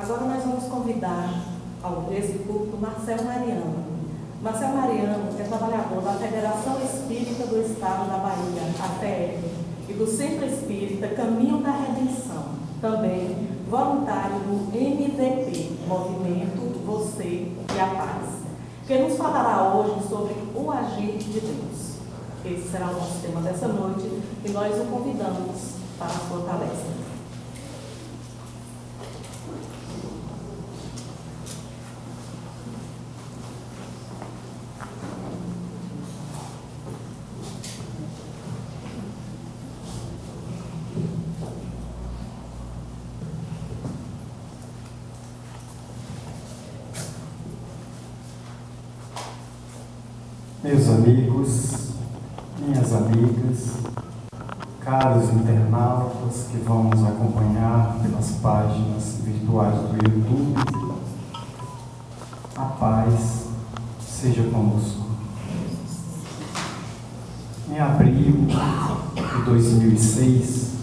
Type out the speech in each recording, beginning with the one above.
Agora nós vamos convidar ao esse público Marcelo Mariano. Marcelo Mariano é trabalhador da Federação Espírita do Estado da Bahia, a FEB, e do Centro Espírita Caminho da Redenção, também voluntário do MVP, Movimento Você e a Paz, que nos falará hoje sobre o agir de Deus. Esse será o nosso tema dessa noite e nós o convidamos para a sua palestra. Meus amigos, minhas amigas, caros internautas que vão nos acompanhar pelas páginas virtuais do YouTube, a paz seja conosco. Em abril de 2006,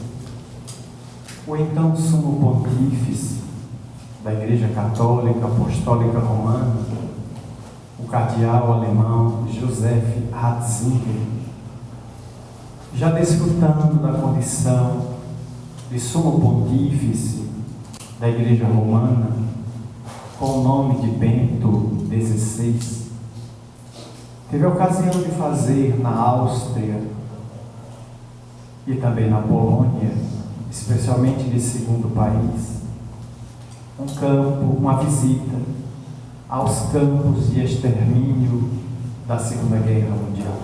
o então Sumo Pontífice da Igreja Católica Apostólica Romana, o cardeal alemão Joseph Ratzinger, já desfrutando da condição de Sumo Pontífice da Igreja Romana, com o nome de Bento XVI, teve a ocasião de fazer na Áustria e também na Polônia, especialmente de segundo país, uma visita aos campos de extermínio da Segunda Guerra Mundial.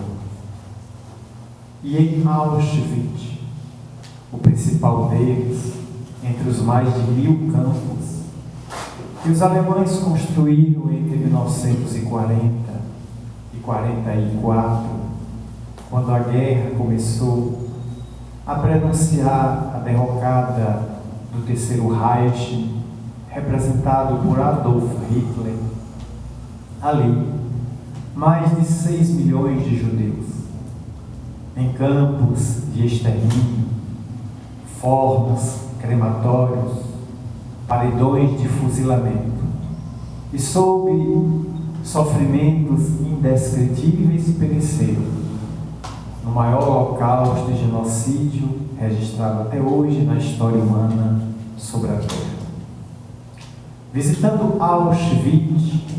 E em Auschwitz, o principal deles, entre os mais de 1000 campos, que os alemães construíram entre 1940 e 1944, quando a guerra começou a prenunciar a derrocada do Terceiro Reich, representado por Adolf Hitler. Ali, mais de 6 milhões de judeus, em campos de extermínio, fornos, crematórios, paredões de fuzilamento, e sob sofrimentos indescritíveis pereceram no maior holocausto de genocídio registrado até hoje na história humana sobre a Terra. Visitando Auschwitz,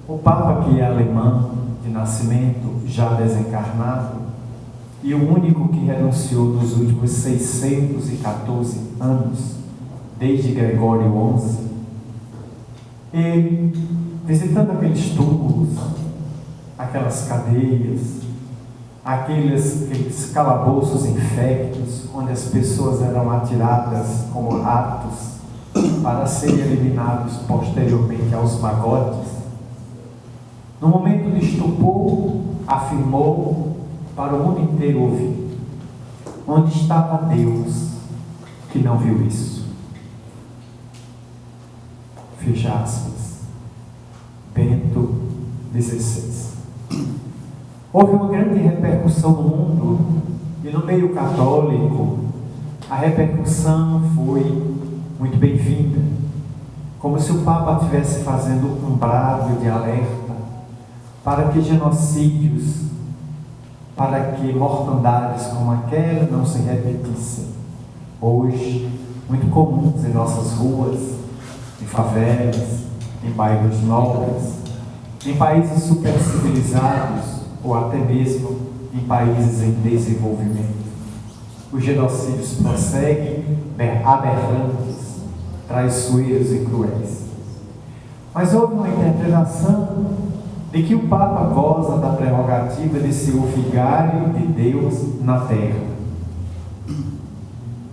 o Papa, que é alemão de nascimento, já desencarnado, e o único que renunciou nos últimos 614 anos, desde Gregório XI, e visitando aqueles túmulos, aquelas cadeias, aqueles calabouços infectos, onde as pessoas eram atiradas como ratos, para serem eliminados posteriormente aos magotes, no momento de estupor, afirmou para o mundo inteiro ouvir: onde estava Deus que não viu isso? Fecha aspas. Bento XVI. Houve uma grande repercussão no mundo, e no meio católico a repercussão foi muito bem-vinda, como se o Papa estivesse fazendo um brado de alerta para que genocídios, para que mortandades como aquela não se repetissem. Hoje, muito comuns em nossas ruas, em favelas, em bairros nobres, em países supercivilizados ou até mesmo em países em desenvolvimento. Os genocídios prosseguem aberrantes, traiçoeiros e cruéis. Mas houve uma interpretação de que o Papa goza da prerrogativa de ser o vigário de Deus na terra.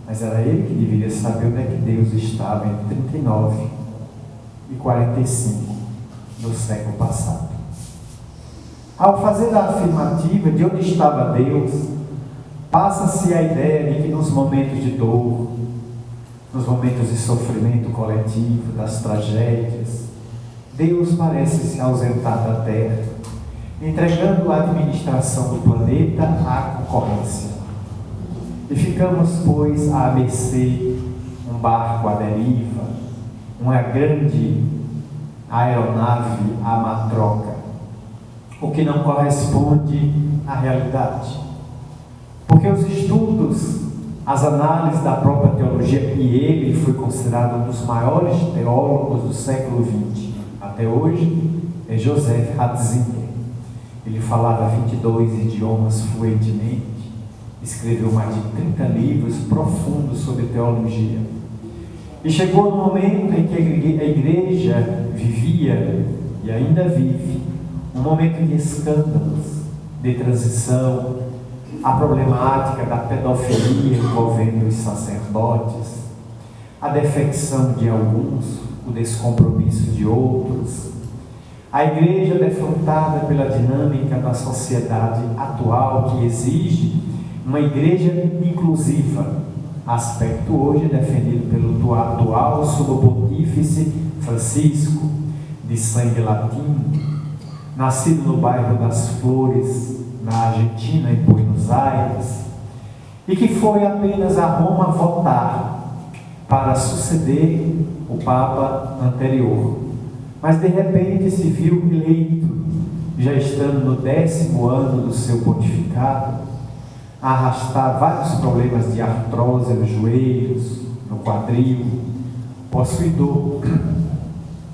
Mas era ele que deveria saber onde é que Deus estava entre 39 e 45 no século passado. Ao fazer a afirmativa de onde estava Deus, passa-se a ideia de que nos momentos de dor, nos momentos de sofrimento coletivo, das tragédias, Deus parece se ausentar da Terra, entregando a administração do planeta à concorrência. E ficamos, pois, à mercê, um barco à deriva, uma grande aeronave à matroca, o que não corresponde à realidade. Porque os estudos, as análises da própria teologia, e ele foi considerado um dos maiores teólogos do século XX até hoje, é Joseph Ratzinger. Ele falava 22 idiomas fluentemente, escreveu mais de 30 livros profundos sobre teologia. E chegou no momento em que a igreja vivia, e ainda vive, um momento de escândalos, de transição, a problemática da pedofilia envolvendo os sacerdotes, a defecção de alguns, o descompromisso de outros, a igreja defrontada pela dinâmica da sociedade atual que exige uma igreja inclusiva, aspecto hoje defendido pelo atual sumo pontífice Francisco, de sangue latino, nascido no bairro das Flores, na Argentina, em Buenos Aires, e que foi apenas a Roma votar para suceder o Papa anterior. Mas de repente se viu eleito, já estando no 10º ano do seu pontificado, a arrastar vários problemas de artrose nos joelhos, no quadril, possuidor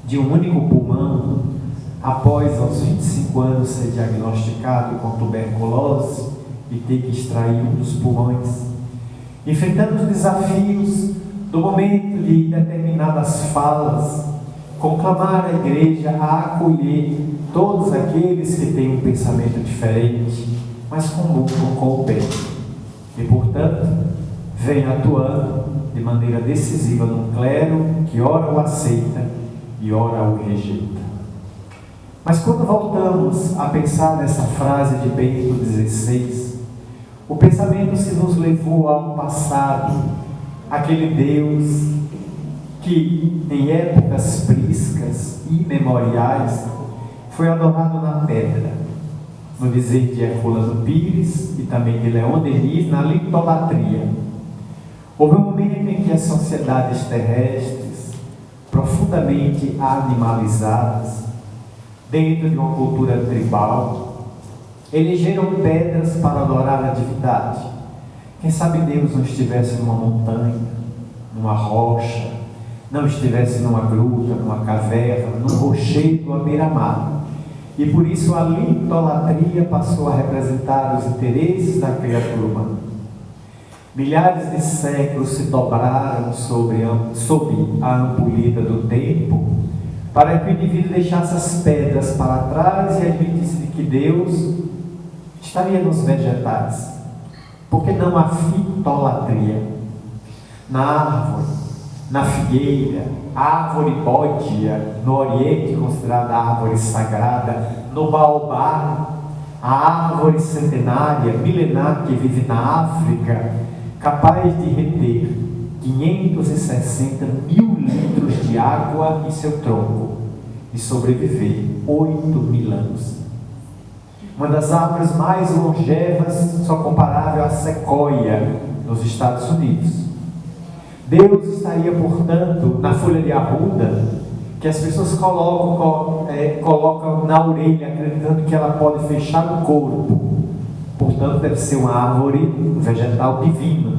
de um único pulmão, após aos 25 anos ser diagnosticado com tuberculose e ter que extrair um dos pulmões, enfrentando os desafios do momento de determinadas falas, conclamar a igreja a acolher todos aqueles que têm um pensamento diferente, mas comunam com o bem. E, portanto, vem atuando de maneira decisiva no clero que ora o aceita e ora o rejeita. Mas quando voltamos a pensar nessa frase de Bento XVI, o pensamento se nos levou ao passado, aquele Deus que, em épocas priscas e imemoriais, foi adorado na pedra, no dizer de Herculano Pires e também de Leon Denis, na litolatria. Houve um momento em que as sociedades terrestres, profundamente animalizadas, dentro de uma cultura tribal, elegeram pedras para adorar a divindade. Quem sabe Deus não estivesse numa montanha, numa rocha, não estivesse numa gruta, numa caverna, num rochedo à beira-mar. E por isso a litolatria passou a representar os interesses da criatura humana. Milhares de séculos se dobraram sob a ampulheta do tempo, para que o indivíduo deixasse as pedras para trás e admitisse de que Deus estaria nos vegetais. Por que não a fitolatria? Na árvore, na figueira, a árvore bódia, no Oriente considerada árvore sagrada, no baobá, a árvore centenária, milenar que vive na África, capaz de reter 560 mil litros de água em seu tronco e sobreviver 8.000 anos. Uma das árvores mais longevas, só comparável à sequoia, nos Estados Unidos. Deus estaria, portanto, na folha de arruda, que as pessoas colocam na orelha, acreditando que ela pode fechar o corpo. Portanto, deve ser uma árvore vegetal divina,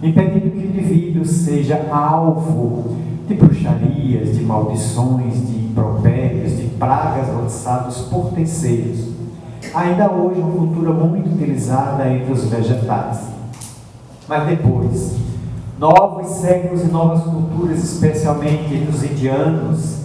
impedindo que o indivíduo seja alvo de bruxarias, de maldições, de impropérios, de pragas lançadas por terceiros. Ainda hoje, uma cultura muito utilizada entre os vegetais. Mas depois, novos séculos e novas culturas, especialmente entre os indianos,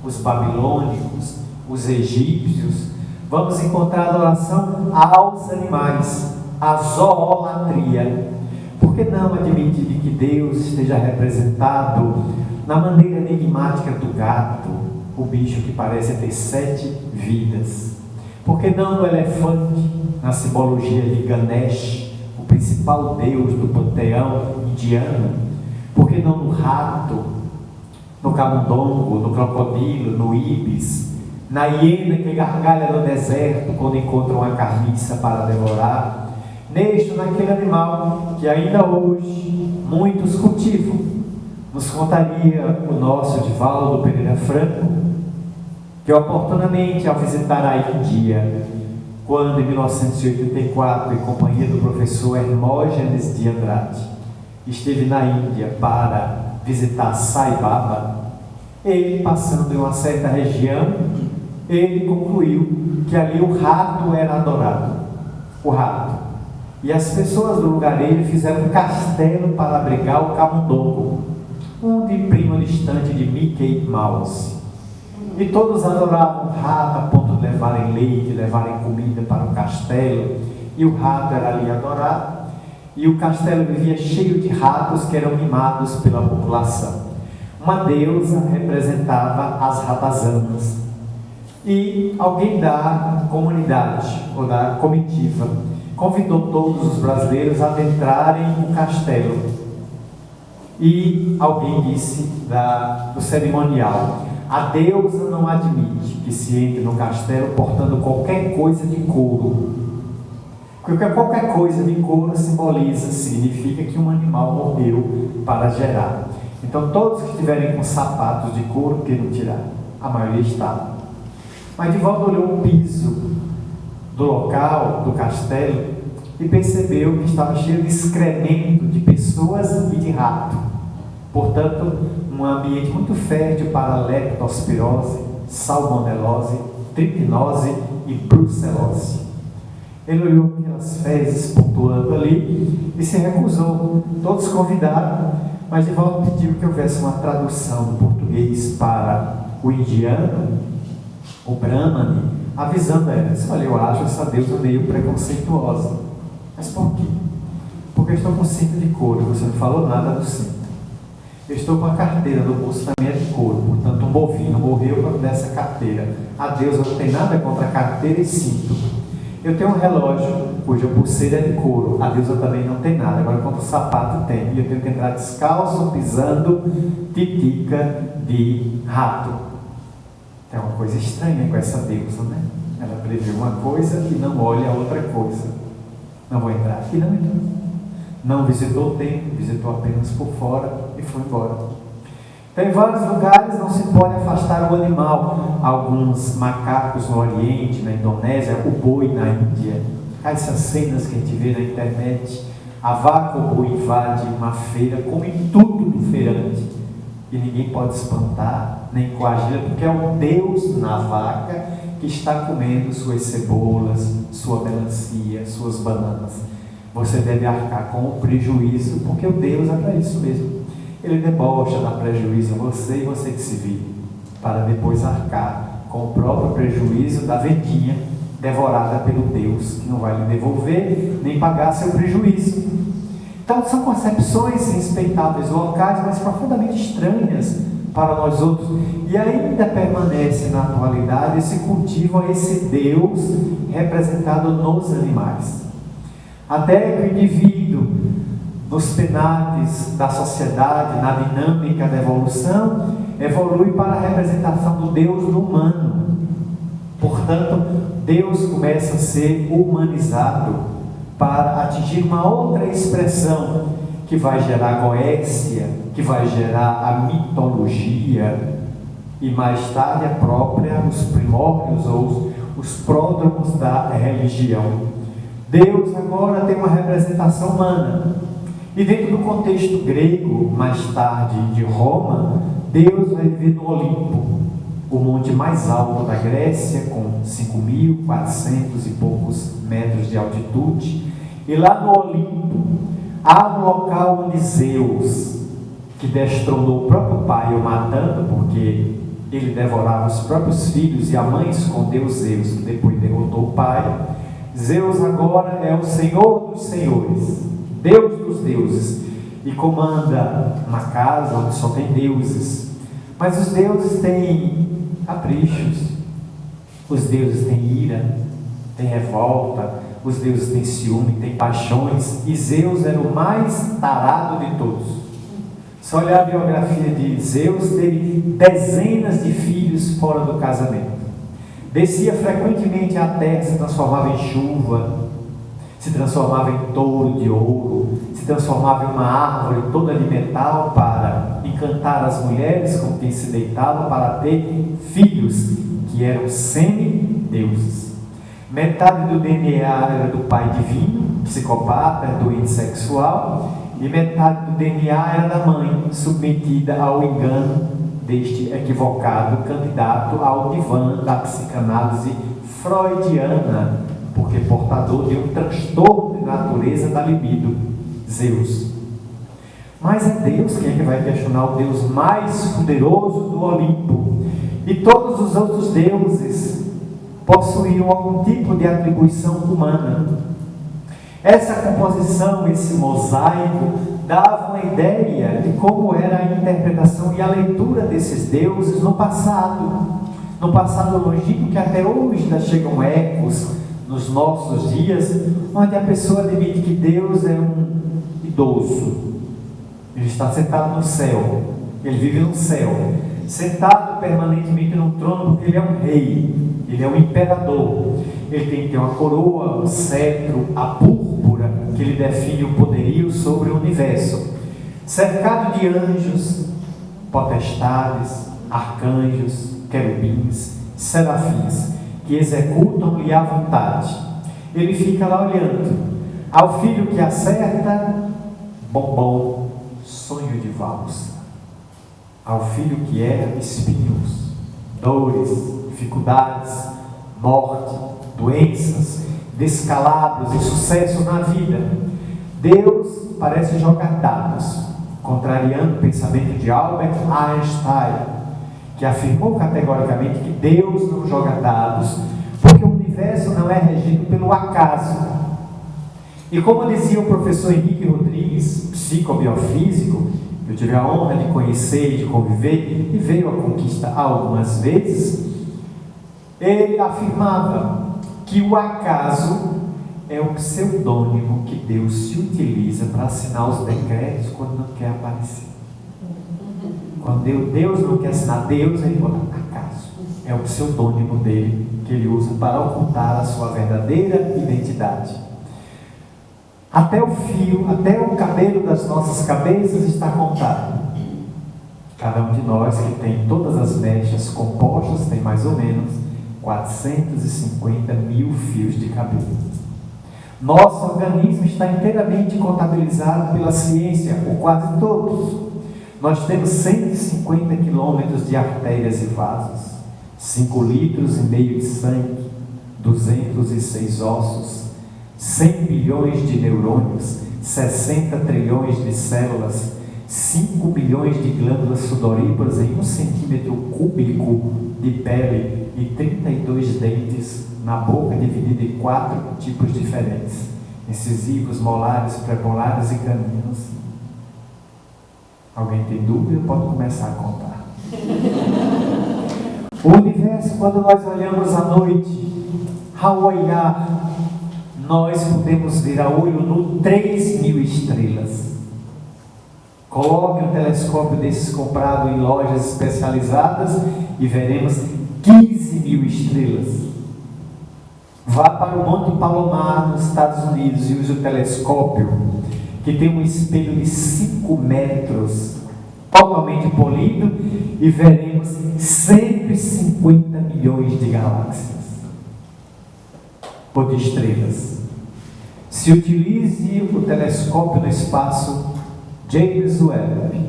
os babilônicos, os egípcios, vamos encontrar adoração aos animais, a zoolatria. Por que não admitir que Deus esteja representado na maneira enigmática do gato, o bicho que parece ter 7 vidas? Por que não no elefante, na simbologia de Ganesh, o principal deus do panteão indiano? Por que não no rato, no camundongo, no crocodilo, no ibis, na hiena que gargalha no deserto quando encontra uma carniça para devorar? Neste, naquele animal que ainda hoje muitos cultivam, nos contaria o nosso Divaldo Pereira Franco, que oportunamente, ao visitar a Índia, quando em 1984, em companhia do professor Hermógenes de Andrade, esteve na Índia para visitar Sai Baba, ele, passando em uma certa região, ele concluiu que ali o rato era adorado, o rato. E as pessoas do lugarejo fizeram um castelo para abrigar o camundongo, um de primo distante de Mickey Mouse. E todos adoravam o rato a ponto de levarem leite, levarem comida para o castelo. E o rato era ali adorado. E o castelo vivia cheio de ratos que eram mimados pela população. Uma deusa representava as ratazanas. E alguém da comunidade, ou da comitiva, convidou todos os brasileiros a adentrarem o castelo. E alguém disse do cerimonial: a deusa não admite que se entre no castelo portando qualquer coisa de couro. Porque qualquer coisa de couro significa que um animal morreu para gerar. Então todos que estiverem com sapatos de couro queiram tirar. A maioria estava. Mas Divaldo olhou o piso do local, do castelo, e percebeu que estava cheio de excremento de pessoas e de rato. Portanto, um ambiente muito fértil para leptospirose, salmonelose, triquinose e brucelose. Ele olhou aquelas fezes pontuando ali e se recusou. Todos convidaram, mas Divaldo pediu que houvesse uma tradução do português para o indiano, o Brahmani, avisando a ela: olha, eu acho essa deusa meio preconceituosa. Mas por quê? Porque eu estou com cinto de couro, você não falou nada do cinto. Eu estou com a carteira do bolso também é de couro, portanto um bovino morreu para me dar essa carteira. A deusa não tem nada contra a carteira e cinto. Eu tenho um relógio cuja pulseira é de couro, a deusa também não tem nada, agora contra o sapato tem. E eu tenho que entrar descalço, pisando titica de rato. Tem uma coisa estranha com essa deusa, né? Ela prevê uma coisa e não olha a outra coisa. Não vou entrar. E não entrou. Não visitou o templo, visitou apenas por fora e foi embora. Então, em vários lugares não se pode afastar o animal. Alguns macacos no Oriente, na Indonésia, o boi na Índia. Essas cenas que a gente vê na internet. A vaca ou boi invade uma feira, come tudo do feirante. E ninguém pode espantar, nem coagir, porque é um Deus na vaca que está comendo suas cebolas, sua melancia, suas bananas. Você deve arcar com o prejuízo, porque o Deus é para isso mesmo. Ele debocha, dá prejuízo a você e você que se vire, para depois arcar com o próprio prejuízo da vendinha devorada pelo Deus, que não vai lhe devolver nem pagar seu prejuízo. Então são concepções respeitáveis locais, mas profundamente estranhas para nós outros. E ainda permanece na atualidade esse cultivo a esse Deus representado nos animais. Até que o indivíduo, nos penates da sociedade, na dinâmica da evolução, evolui para a representação do Deus no humano. Portanto, Deus começa a ser humanizado para atingir uma outra expressão que vai gerar goécia, que vai gerar a mitologia e mais tarde a própria, os primórdios ou os pródromos da religião. Deus agora tem uma representação humana. E dentro do contexto grego, mais tarde de Roma, Deus vai viver no Olimpo, o monte mais alto da Grécia, com 5.400 e poucos metros de altitude. E lá no Olimpo, há um local onde Zeus, que destronou o próprio pai, o matando, porque ele devorava os próprios filhos, e a mãe escondeu Zeus, que depois derrotou o pai. Zeus agora é o Senhor dos senhores, Deus dos deuses, e comanda uma casa onde só tem deuses. Mas os deuses têm caprichos, os deuses têm ira, têm revolta, os deuses têm ciúme, têm paixões, e Zeus era o mais tarado de todos. Só olhar a biografia de Zeus, teve dezenas de filhos fora do casamento. Descia frequentemente à terra, se transformava em chuva. se transformava em touro de ouro, se transformava em uma árvore toda de metal para encantar as mulheres com quem se deitava para ter filhos que eram semideuses. Metade do DNA era do pai divino, psicopata, doente sexual, e metade do DNA era da mãe, submetida ao engano deste equivocado candidato ao divã da psicanálise freudiana, porque portador de um transtorno de natureza da libido, Zeus. Mas é Deus quem é que vai questionar o Deus mais poderoso do Olimpo. E todos os outros deuses possuíam algum tipo de atribuição humana. Essa composição, esse mosaico, dava uma ideia de como era a interpretação e a leitura desses deuses no passado longínquo, que até hoje ainda chegam ecos nos nossos dias, onde a pessoa admite que Deus é um idoso, ele está sentado no céu, ele vive no céu, sentado permanentemente no trono, porque ele é um rei, ele é um imperador, ele tem que ter uma coroa, um cetro, a púrpura que lhe define o poderio sobre o universo, cercado de anjos, potestades, arcanjos, querubins, serafins, que executam-lhe a vontade. Ele fica lá olhando. Ao filho que acerta, bombom, sonho de valsa. Ao filho que erra, espinhos, dores, dificuldades, morte, doenças, descalabros e sucessos na vida. Deus parece jogar dados, contrariando o pensamento de Albert Einstein, que afirmou categoricamente que Deus não joga dados, porque o universo não é regido pelo acaso. E como dizia o professor Henrique Rodrigues, psicobiofísico, que eu tive a honra de conhecer e de conviver, e veio à Conquista algumas vezes, ele afirmava que o acaso é o pseudônimo que Deus se utiliza para assinar os decretos quando não quer aparecer. Quando Deus não quer assinar Deus, ele bota acaso. É o pseudônimo dele que ele usa para ocultar a sua verdadeira identidade. Até o fio, até o cabelo das nossas cabeças está contado. Cada um de nós que tem todas as mechas compostas tem mais ou menos 450 mil fios de cabelo. Nosso organismo está inteiramente contabilizado pela ciência, ou quase todos. Nós temos 150 quilômetros de artérias e vasos, 5 litros e meio de sangue, 206 ossos, 100 bilhões de neurônios, 60 trilhões de células, 5 bilhões de glândulas sudoríparas em 1 centímetro cúbico de pele e 32 dentes na boca, dividida em 4 tipos diferentes: incisivos, molares, premolares e caninos. Alguém tem dúvida? Pode começar a contar. O universo, quando nós olhamos à noite, ao olhar, nós podemos ver a olho nu 3.000 estrelas. Coloque um telescópio desses comprado em lojas especializadas e veremos 15.000 estrelas. Vá para o Monte Palomar, nos Estados Unidos, e use o telescópio, que tem um espelho de 5 metros, totalmente polido, e veremos 150 milhões de galáxias, ou de estrelas. Se utilize o telescópio no espaço James Webb,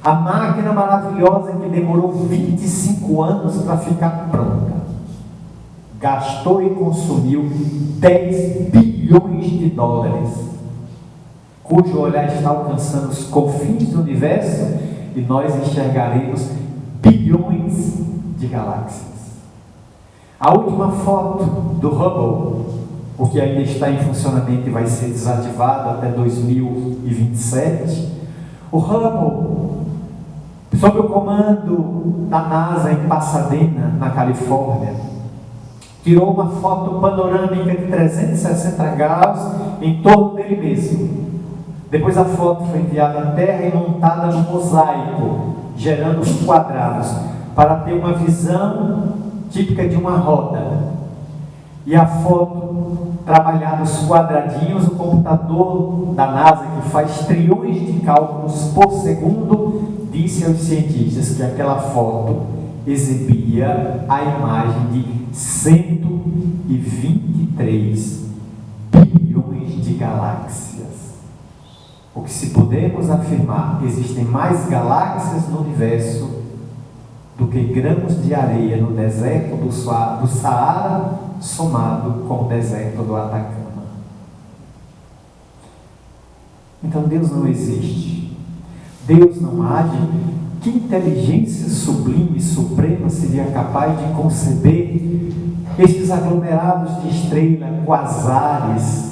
a máquina maravilhosa que demorou 25 anos para ficar pronta, gastou e consumiu 10 bilhões de dólares, cujo olhar está alcançando os confins do universo, e nós enxergaremos bilhões de galáxias. A última foto do Hubble, o que ainda está em funcionamento e vai ser desativado até 2027, o Hubble, sob o comando da NASA em Pasadena, na Califórnia, tirou uma foto panorâmica de 360 graus em torno dele mesmo. Depois a foto foi enviada à Terra e montada no mosaico, gerando os quadrados, para ter uma visão típica de uma roda. E a foto trabalhada os quadradinhos, o computador da NASA, que faz trilhões de cálculos por segundo, disse aos cientistas que aquela foto exibia a imagem de 123 bilhões de galáxias. O que, se podemos afirmar, existem mais galáxias no universo do que grãos de areia no deserto do Saara, somado com o deserto do Atacama. Então Deus não existe. Deus não age. Que inteligência sublime e suprema seria capaz de conceber estes aglomerados de estrelas, quasares,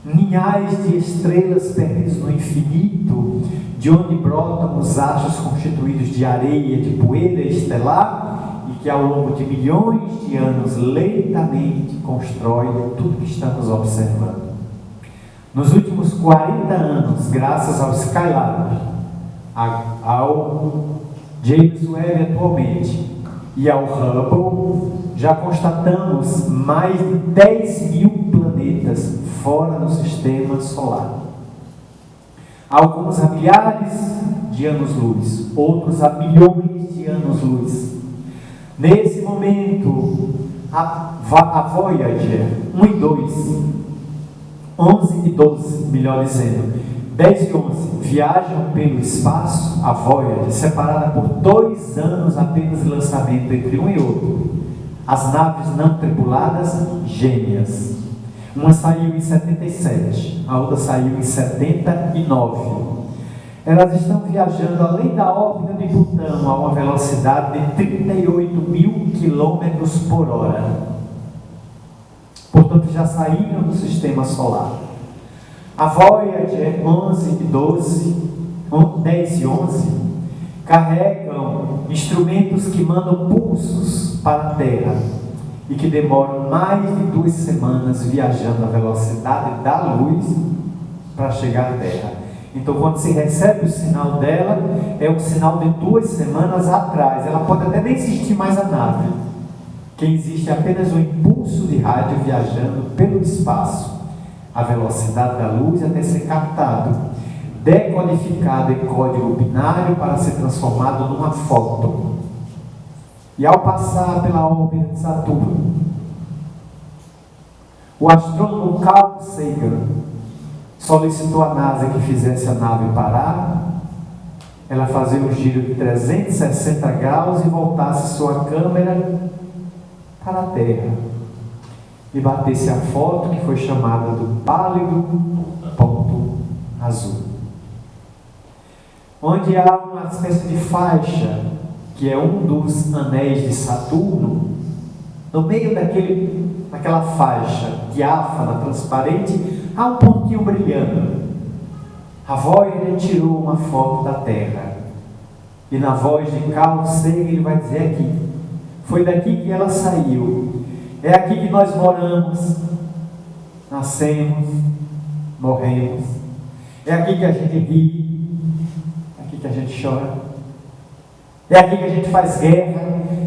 ninhais de estrelas perdidas no infinito, de onde brotam os astros constituídos de areia, de poeira estelar, e que ao longo de milhões de anos lentamente constroem tudo que estamos observando. Nos últimos 40 anos, graças ao Skylab, ao James Webb atualmente e ao Hubble, já constatamos mais de 10 mil planetas fora do sistema solar. Alguns a milhares de anos-luz, outros a milhões de anos-luz. Nesse momento, a Voyager 1 e 2, 11 e 12, melhor dizendo, 10 e 11, viajam pelo espaço, a Voyager, separada por 2 anos apenas de lançamento entre um e outro. As naves não tripuladas, gêmeas. Uma saiu em 77, a outra saiu em 79. Elas estão viajando além da órbita de Plutão a uma velocidade de 38.000 km por hora. Portanto, já saíram do sistema solar. A Voyager 11 e 12, 10 e 11, carregam instrumentos que mandam pulsos para a Terra e que demoram mais de 2 semanas viajando à velocidade da luz para chegar à Terra. Então, quando se recebe o sinal dela, é um sinal de 2 semanas atrás. Ela pode até nem existir mais a nave, que existe apenas um impulso de rádio viajando pelo espaço, a velocidade da luz, até ser captado, decodificado em código binário para ser transformado numa foto. E ao passar pela órbita de Saturno, o astrônomo Carl Sagan solicitou à NASA que fizesse a nave parar, ela fazia um giro de 360 graus e voltasse sua câmera para a Terra e batesse a foto que foi chamada do pálido ponto azul, onde há uma espécie de faixa, que é um dos anéis de Saturno. No meio daquela faixa diáfana, transparente, há um pontinho brilhando. A Voyager tirou uma foto da Terra, e na voz de Carl Sagan ele vai dizer aqui: foi daqui que ela saiu, é aqui que nós moramos, nascemos, morremos, é aqui que a gente ri, é aqui que a gente chora, é aqui que a gente faz guerra,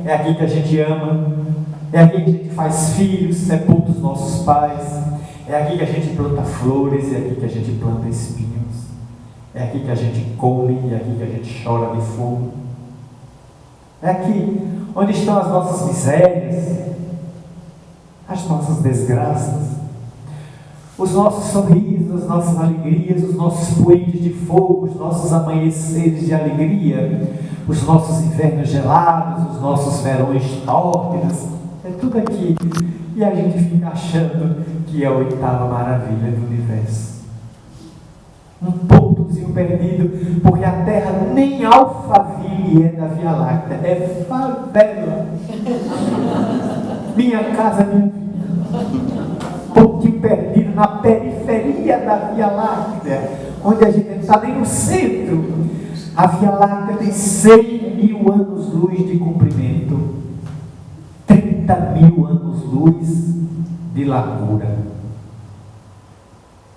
é aqui que a gente ama, é aqui que a gente faz filhos, sepulta os nossos pais, é aqui que a gente planta flores, é aqui que a gente planta espinhos, é aqui que a gente come, é aqui que a gente chora de fome, é aqui onde estão as nossas misérias, as nossas desgraças, os nossos sorrisos, as nossas alegrias, os nossos poentes de fogo, os nossos amanheceres de alegria, os nossos invernos gelados, os nossos verões tórridos, é tudo aqui. E a gente fica achando que é a 8ª maravilha do universo. Um pontozinho perdido, porque a Terra nem Alphaville é da Via Láctea, é favela. Minha casa, minha vida. Pontinho perdido na periferia da Via Láctea, onde a gente não está nem no centro. A Via Láctea tem 100.000 anos-luz de comprimento, 30.000 anos-luz de largura.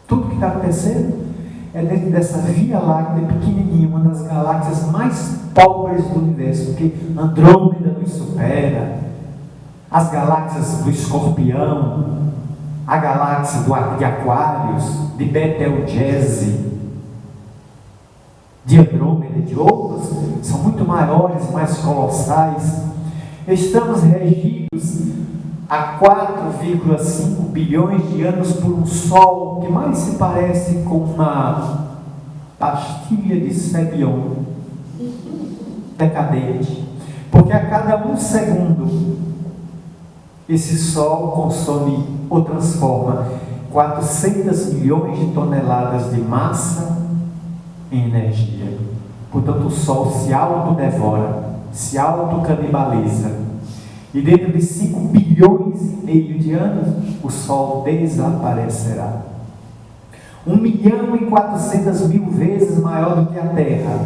Tudo que está acontecendo é dentro dessa Via Láctea pequenininha, uma das galáxias mais pobres do universo, porque Andrômeda nos supera, as galáxias do Escorpião, a galáxia de Aquários, de Betelgeuse, de Andrômeda e de outras, são muito maiores, mais colossais. Estamos regidos a 4,5 bilhões de anos por um Sol que mais se parece com uma pastilha de Cebion decadente, porque a cada 1 segundo esse Sol consome ou transforma 400 milhões de toneladas de massa em energia. Portanto, o Sol se autodevora, se autocanibaliza. E dentro de 5 bilhões e meio de anos, o Sol desaparecerá. 1.400.000 vezes maior do que a Terra.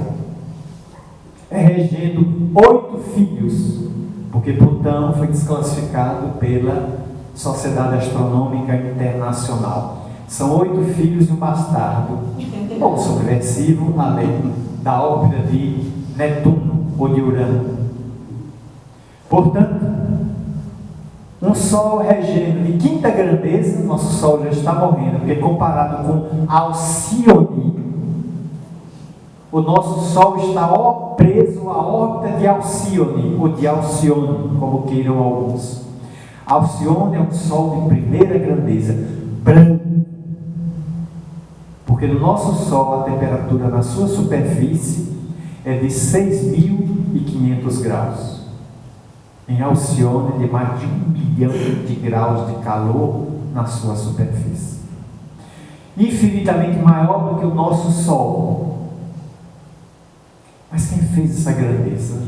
Regendo 8 filhos, porque Plutão foi desclassificado pela Sociedade Astronômica Internacional. São 8 filhos e um bastardo, ou subversivo, além da órbita de Netuno ou de Urano. Portanto, um Sol regendo de quinta grandeza, nosso Sol já está morrendo, porque comparado com Alcione, o nosso Sol está preso à órbita de Alcione, ou de Alcione, como queiram alguns. Alcione é um Sol de primeira grandeza, branco, porque no nosso Sol a temperatura na sua superfície é de 6.500 graus. Em Alcione, de mais de 1 bilhão de graus de calor na sua superfície. Infinitamente maior do que o nosso Sol. Mas quem fez essa grandeza?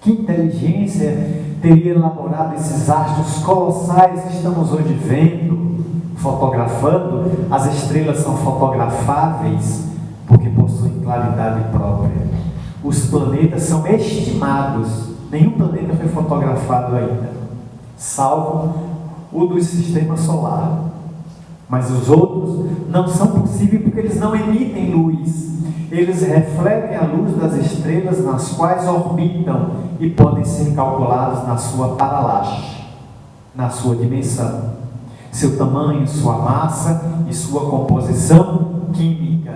Que inteligência teria elaborado esses astros colossais que estamos hoje vendo, fotografando? As estrelas são fotografáveis porque possuem claridade própria. Os planetas são estimados. Nenhum planeta foi fotografado ainda, salvo o do sistema solar. Mas os outros não são possíveis porque eles não emitem luz. Eles refletem a luz das estrelas nas quais orbitam e podem ser calculados na sua paralaxe, na sua dimensão, seu tamanho, sua massa e sua composição química.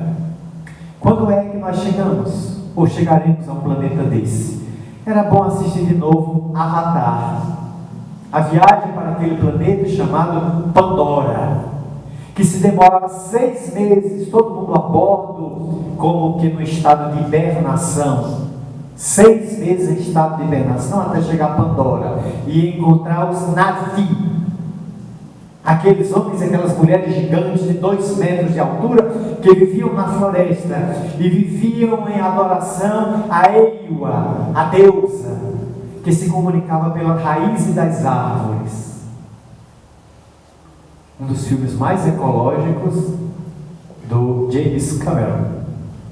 Quando é que nós chegamos ou chegaremos a um planeta desse? Era bom assistir de novo Avatar, a viagem para aquele planeta chamado Pandora, que se demorava 6 meses, todo mundo a bordo, como que no estado de hibernação. 6 meses em estado de hibernação até chegar a Pandora e encontrar os Na'vi, aqueles homens e aquelas mulheres gigantes de 2 metros de altura que viviam na floresta e viviam em adoração a Eiwa, a deusa, que se comunicava pela raiz das árvores. Um dos filmes mais ecológicos do James Cameron,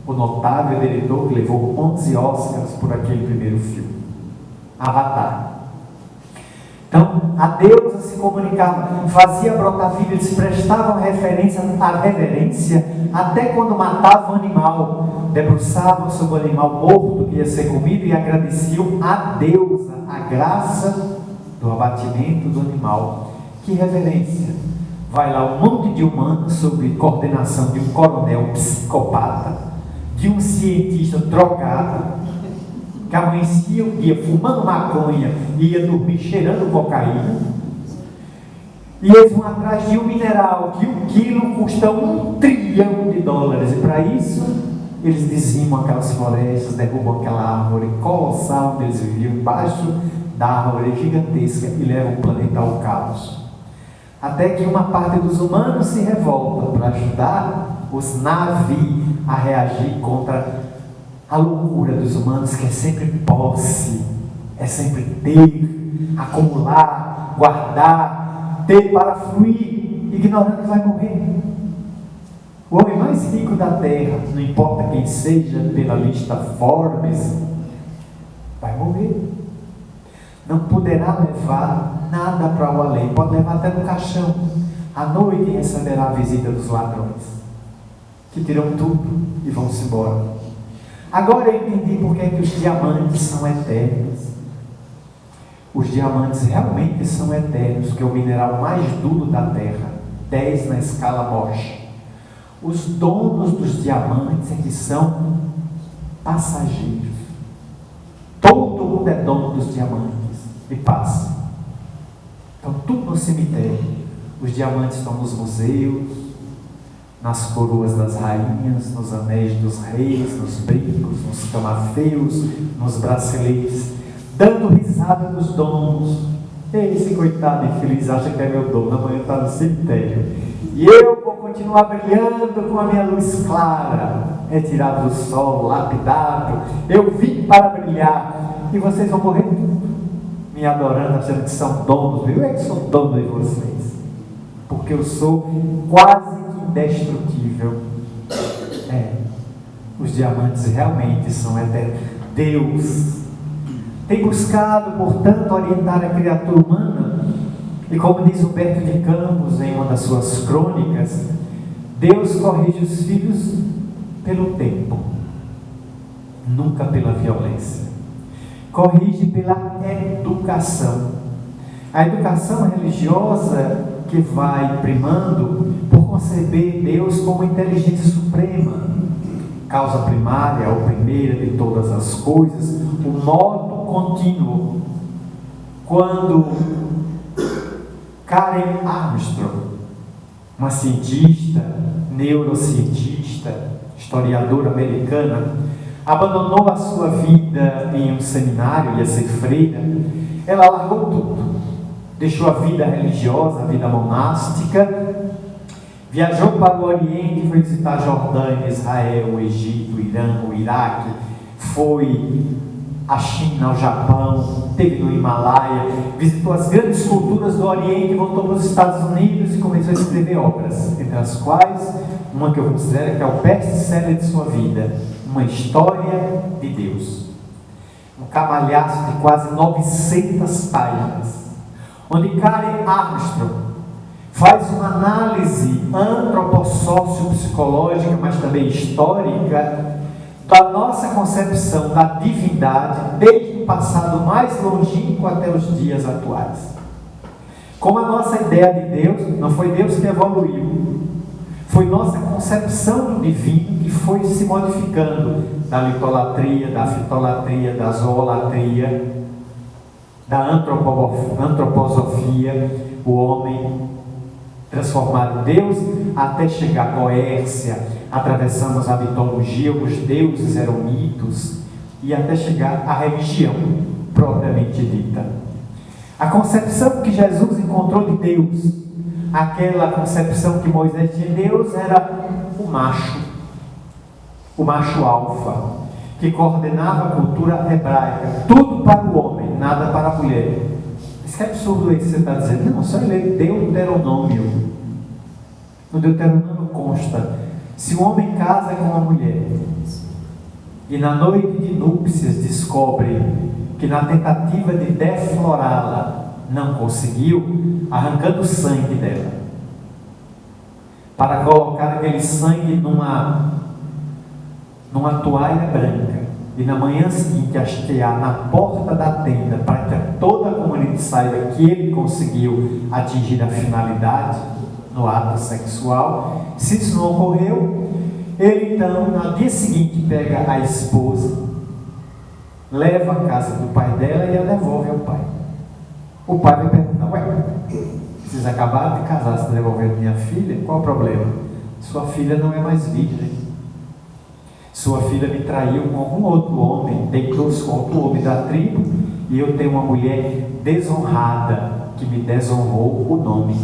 o notável diretor que levou 11 Oscars por aquele primeiro filme, Avatar. Então, a deusa se comunicava, fazia brotar vida, eles prestavam referência à reverência, até quando matavam o animal, debruçavam sobre o animal morto que ia ser comido e agradeciam a deusa, a graça do abatimento do animal. Que reverência! Vai lá um monte de humanos sob coordenação de um coronel psicopata, de um cientista drogado, que amanhecia um dia fumando maconha e ia dormir cheirando cocaína, e eles vão atrás de um mineral que 1 quilo custa $1 trilhão, e para isso eles dizimam aquelas florestas, derrubam aquela árvore colossal onde eles viviam, embaixo da árvore gigantesca, e levam o planeta ao caos. Até que uma parte dos humanos se revolta para ajudar os Na'vi a reagir contra a loucura dos humanos, que é sempre posse, é sempre ter, acumular, guardar, ter para fluir, ignorando que vai morrer. O homem mais rico da terra, não importa quem seja, pela lista Forbes, vai morrer. Não poderá levar nada para o além, pode levar até no caixão. À noite receberá a visita dos ladrões, que tiram tudo e vão-se embora. Agora eu entendi porque é que os diamantes são eternos. Os diamantes realmente são eternos, que é o mineral mais duro da terra, 10 na escala Mohs. Os donos dos diamantes é que são passageiros. Todo mundo é dono dos diamantes e passa. Então, tudo no cemitério. Os diamantes estão nos museus, nas coroas das rainhas, nos anéis dos reis, nos brincos, nos camafeus, nos braceletes, dando risada dos donos. Esse coitado infeliz acha que é meu dono, amanhã está no cemitério. E eu vou continuar brilhando com a minha luz clara, retirado do sol, lapidado. Eu vim para brilhar. E vocês vão morrer me adorando, achando que são donos. Eu é que sou dono de vocês, porque eu sou quase que indestrutível. Os diamantes realmente são eternos. Deus tem buscado, portanto, orientar a criatura humana, e como diz Humberto de Campos em uma das suas crônicas, Deus corrige os filhos pelo tempo, nunca pela violência. Corrige pela educação. A educação religiosa que vai primando por conceber Deus como inteligência suprema, causa primária ou primeira de todas as coisas, o modo contínuo. Quando Karen Armstrong, uma cientista, neurocientista, historiadora americana, abandonou a sua vida em um seminário, ia ser freira, ela largou tudo, deixou a vida religiosa, a vida monástica, viajou para o Oriente, foi visitar a Jordânia, Israel, o Egito, o Irã, o Iraque, foi à China, ao Japão, esteve no Himalaia, visitou as grandes culturas do Oriente, voltou para os Estados Unidos e começou a escrever obras, entre as quais uma que eu considero que é o best-seller de sua vida, Uma História de Deus. Um camalhaço de quase 900 páginas, onde Karen Armstrong faz uma análise antropossócio-psicológica, mas também histórica, da nossa concepção da divindade, desde o passado mais longínquo até os dias atuais. Como a nossa ideia de Deus, não foi Deus que evoluiu, foi nossa concepção do divino que foi se modificando, da litolatria, da fitolatria, da zoolatria, da antroposofia, o homem transformado em Deus, até chegar à Coércia. Atravessamos a mitologia, os deuses eram mitos, e até chegar à religião propriamente dita. A concepção que Jesus encontrou de Deus, aquela concepção que Moisés tinha de Deus, era o macho alfa, que coordenava a cultura hebraica, tudo para o homem, nada para a mulher. Isso que absurdo é isso que você está dizendo? Não, só ler Deuteronômio. No Deuteronômio consta: se o homem casa com uma mulher e na noite de núpcias descobre que na tentativa de deflorá-la não conseguiu, arrancando o sangue dela, para colocar aquele sangue numa toalha branca, e na manhã seguinte hastear na porta da tenda, para que toda a comunidade saiba que ele conseguiu atingir a finalidade no ato sexual. Se isso não ocorreu, ele então, no dia seguinte, pega a esposa, leva à casa do pai dela e a devolve ao pai. O pai vai perguntar: ué, vocês acabaram de casar, se devolvendo minha filha? Qual o problema? Sua filha não é mais virgem. Sua filha me traiu com algum outro homem, deitou-se com outro homem da tribo, e eu tenho uma mulher desonrada que me desonrou o nome.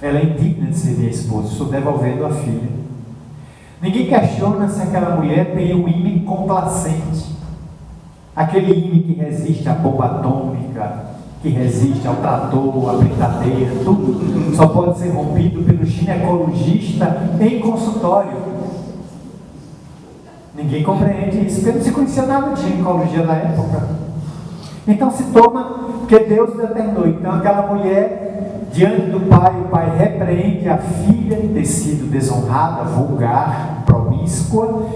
Ela é indigna de ser minha esposa, estou devolvendo a filha. Ninguém questiona se aquela mulher tem um ímã complacente, aquele ímã que resiste à bomba atômica, que resiste ao trator, à brincadeira, tudo só pode ser rompido pelo ginecologista em consultório. Ninguém compreende isso, porque não se conhecia nada de ginecologia na época. Então se toma, porque Deus determinou. Então aquela mulher, diante do pai, o pai repreende a filha de ter sido desonrada, vulgar, promíscua,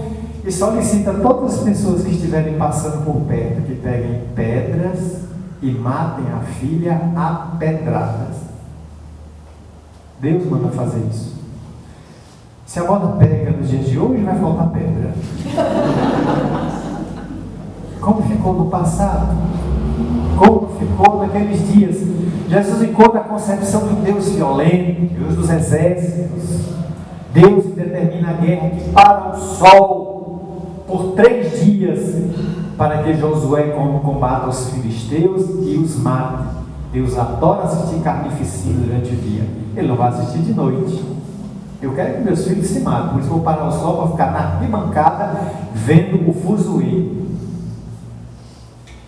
e solicita a todas as pessoas que estiverem passando por perto que peguem pedras e matem a filha a pedradas. Deus manda fazer isso. Se a moda pega nos dias de hoje, vai faltar pedra. Como ficou no passado? Como ficou naqueles dias? Jesus encontra a concepção de Deus violento, Deus dos exércitos. Deus que determina a guerra, que para o sol por 3 dias, para que Josué combata os filisteus e os mate. Deus adora assistir carnificina durante o dia. Ele não vai assistir de noite. Eu quero que meus filhos se matem, por isso vou parar o sol para ficar na arquibancada vendo o fuzuê.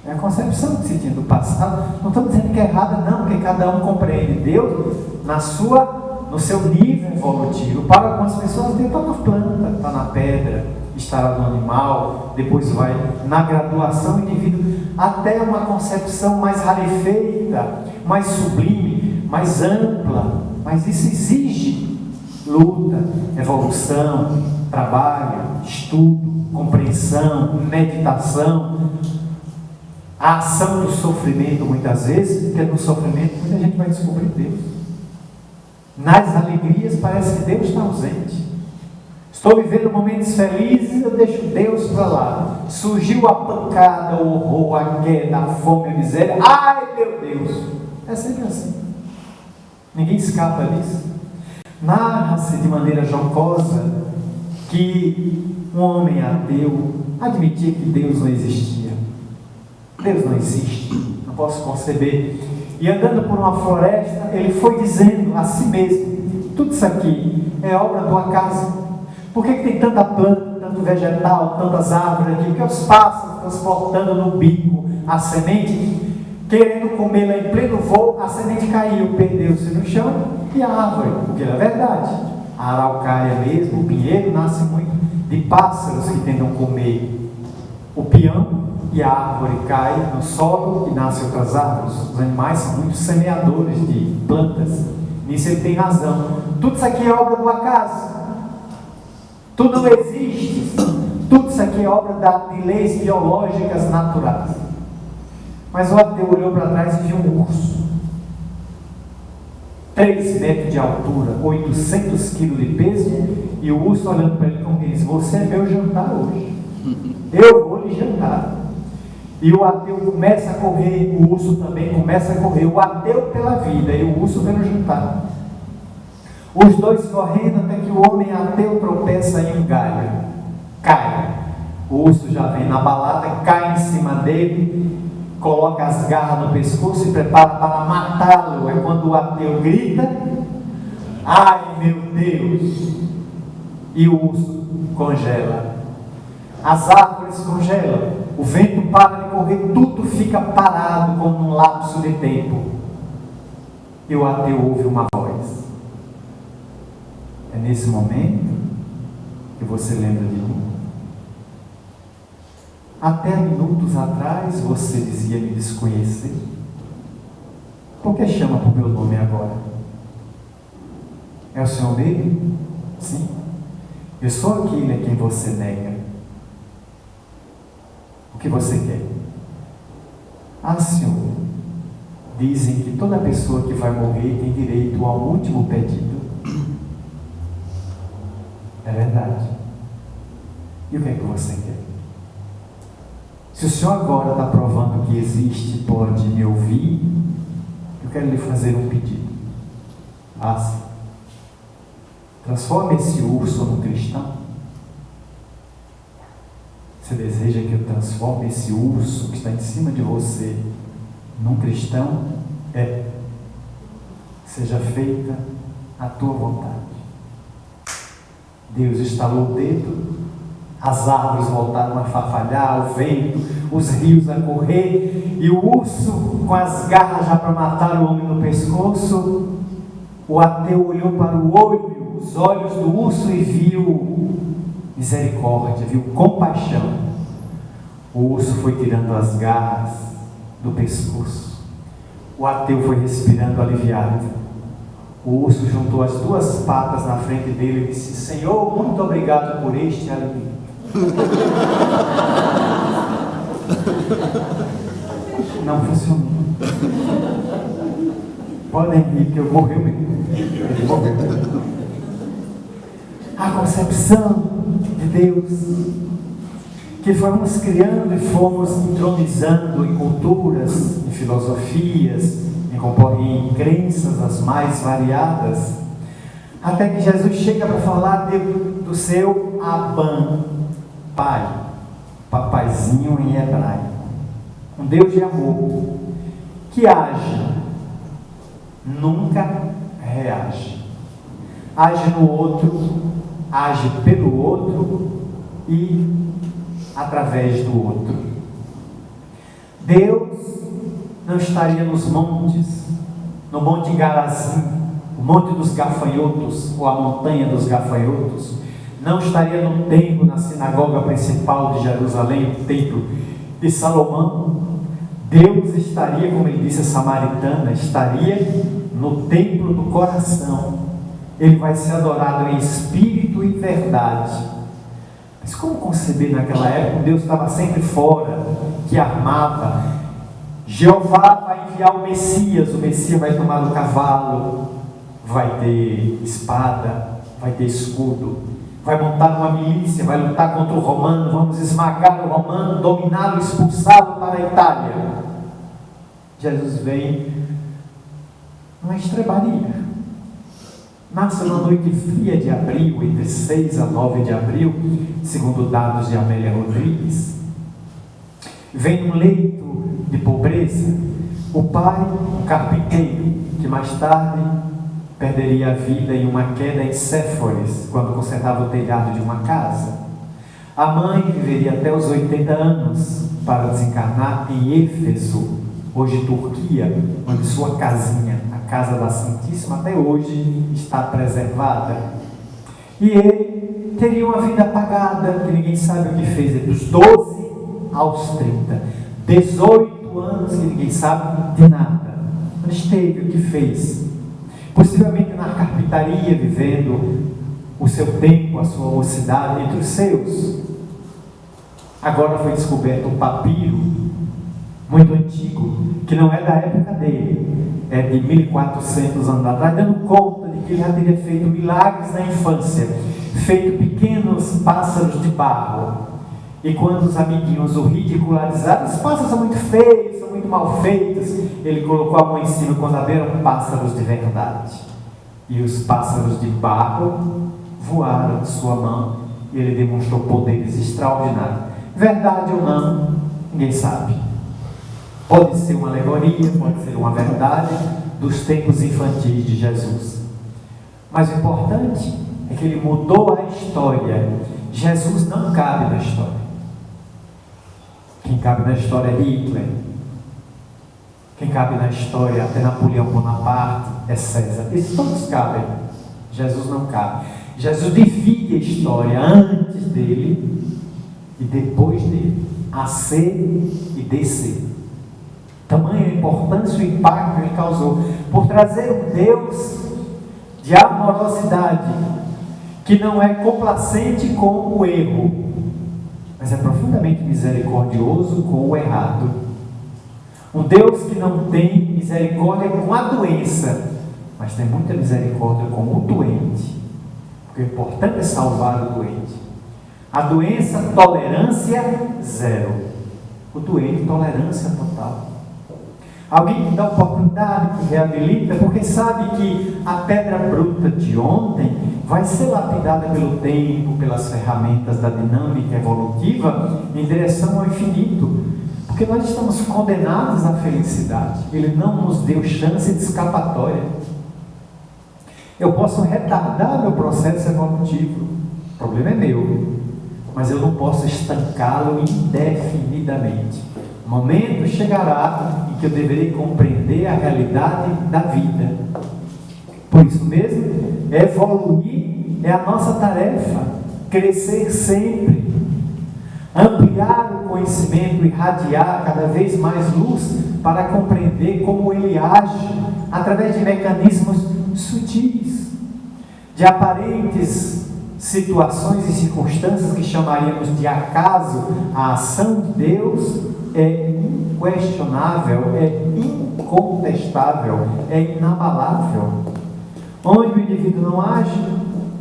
É a concepção que se tinha do passado. Não estamos dizendo que é errada, não, porque cada um compreende Deus no seu nível evolutivo. Para algumas pessoas, Deus está na planta, está na pedra, está no animal, depois vai na graduação indivíduo, até uma concepção mais rarefeita, mais sublime, mais ampla. Mas isso exige luta, evolução, trabalho, estudo, compreensão, meditação, a ação do sofrimento muitas vezes, porque no sofrimento muita gente vai descobrir Deus. Nas alegrias parece que Deus está ausente. Estou vivendo momentos felizes, eu deixo Deus para lá. Surgiu a pancada, o horror, a queda, a fome, a miséria. Ai meu Deus! É sempre assim. Ninguém escapa disso. Narra-se de maneira jocosa que um homem ateu admitia que Deus não existia. Deus não existe, não posso conceber. E andando por uma floresta, ele foi dizendo a si mesmo: tudo isso aqui é obra do acaso. Por que tem tanta planta, tanto vegetal, tantas árvores aqui? Porque os pássaros transportando no bico a semente, querendo comê-la em pleno voo, a semente caiu, perdeu-se no chão e a árvore, porque é verdade, a araucária mesmo, o pinheiro, nasce muito de pássaros que tentam comer o pião, e a árvore cai no solo e nascem outras árvores. Os animais são muito semeadores de plantas. Nisso ele tem razão. Tudo isso aqui é obra do acaso. Tudo não existe. Tudo isso aqui é obra de leis biológicas naturais. Mas o ateu olhou para trás e viu um urso. 3 metros de altura, 800 quilos de peso, e o urso olhando para ele como diz: você é meu jantar hoje. Eu vou lhe jantar. E o ateu começa a correr, o urso também começa a correr. O ateu pela vida e o urso pelo jantar. Os dois correndo até que o homem ateu tropeça em um galho. Cai. O urso já vem na balada, cai em cima dele, coloca as garras no pescoço e prepara para matá-lo. É quando o ateu grita: ai meu Deus! E o urso congela. As árvores congelam. O vento para de correr, tudo fica parado como num lapso de tempo. E o ateu ouve uma voz. É nesse momento que você lembra de mim. Até minutos atrás você dizia me desconhecer. Por que chama por meu nome agora? É o Senhor mesmo? Sim. Eu sou aquele a quem você nega. O que você quer? Ah, Senhor, dizem que toda pessoa que vai morrer tem direito ao último pedido. É verdade. E o que é que você quer? Se o Senhor agora está provando que existe, pode me ouvir, eu quero lhe fazer um pedido. Faça. Transforme esse urso num cristão. Você deseja que eu transforme esse urso que está em cima de você num cristão? Seja feita a tua vontade. Deus estalou o dedo, as árvores voltaram a farfalhar, o vento, os rios a correr, e o urso com as garras já para matar o homem no pescoço. O ateu olhou para os olhos do urso e viu misericórdia, viu compaixão. O urso foi tirando as garras do pescoço. O ateu foi respirando aliviado. O urso juntou as 2 patas na frente dele e disse: Senhor, muito obrigado por este alimento. não funcionou. Podem rir, que eu morri mesmo. Ele morreu. A concepção de Deus, que fomos criando e fomos entronizando em culturas, em filosofias, em crenças as mais variadas, até que Jesus chega para falar do seu Abba, Pai, papaizinho em hebraico, um Deus de amor, que age, nunca reage, age no outro, age pelo outro e através do outro. Deus não estaria nos montes, no Monte Garazim, o Monte dos Gafanhotos, ou a Montanha dos Gafanhotos, não estaria no templo, na sinagoga principal de Jerusalém, o templo de Salomão. Deus estaria, como ele disse a samaritana, estaria no templo do coração. Ele vai ser adorado em espírito e verdade. Mas como conceber naquela época? Deus estava sempre fora, que armava. Jeová vai enviar o Messias vai tomar o cavalo, vai ter espada, vai ter escudo, vai montar uma milícia, vai lutar contra o romano, vamos esmagar o romano, dominá-lo, expulsá-lo para a Itália. Jesus vem numa estrebaria, nasce na noite fria de abril, entre 6 a 9 de abril, segundo dados de Amélia Rodrigues. Vem num leito de pobreza, o pai, um carpinteiro, que mais tarde perderia a vida em uma queda em Séforis, quando consertava o telhado de uma casa. A mãe viveria até os 80 anos para desencarnar em Éfeso, hoje Turquia, onde sua casinha, a Casa da Santíssima, até hoje está preservada. E ele teria uma vida apagada, que ninguém sabe o que fez, entre os 12 aos 30, 18 anos que ninguém sabe de nada, onde esteve, o que fez, possivelmente na carpintaria, vivendo o seu tempo, a sua mocidade entre os seus. Agora foi descoberto um papiro muito antigo, que não é da época dele, é de 1400 anos atrás, dando conta de que ele já teria feito milagres na infância, feito pequenos pássaros de barro. E quando os amiguinhos o ridicularizaram, os pássaros são muito feios, são muito mal feitos, ele colocou a mão em cima quando eram pássaros de verdade. E os pássaros de barro voaram de sua mão e ele demonstrou poderes extraordinários. Verdade ou não, ninguém sabe. Pode ser uma alegoria, pode ser uma verdade dos tempos infantis de Jesus. Mas o importante é que ele mudou a história. Jesus não cabe na história. Quem cabe na história é Hitler. Quem cabe na história, até Napoleão Bonaparte, é César. Esses todos cabem. Jesus não cabe. Jesus divide a história antes dele e depois dele. A ser e descer. Tamanha a importância e o impacto que ele causou por trazer um Deus de amorosidade, que não é complacente com o erro, mas é profundamente misericordioso com o errado. Um Deus que não tem misericórdia com a doença, mas tem muita misericórdia com o doente, porque o importante é salvar o doente. A doença, tolerância zero. O doente, tolerância total. Alguém que dá oportunidade, que reabilita, porque sabe que a pedra bruta de ontem vai ser lapidada pelo tempo, pelas ferramentas da dinâmica evolutiva, em direção ao infinito. Porque nós estamos condenados à felicidade. Ele não nos deu chance de escapatória. Eu posso retardar meu processo evolutivo. O problema é meu. Mas eu não posso estancá-lo indefinidamente. O momento chegará em que eu deverei compreender a realidade da vida. Por isso mesmo, evoluir é a nossa tarefa, crescer sempre, ampliar o conhecimento, irradiar cada vez mais luz para compreender como ele age através de mecanismos sutis, de aparentes situações e circunstâncias que chamaríamos de acaso. A ação de Deus é inquestionável, é incontestável, é inabalável. Onde o indivíduo não age,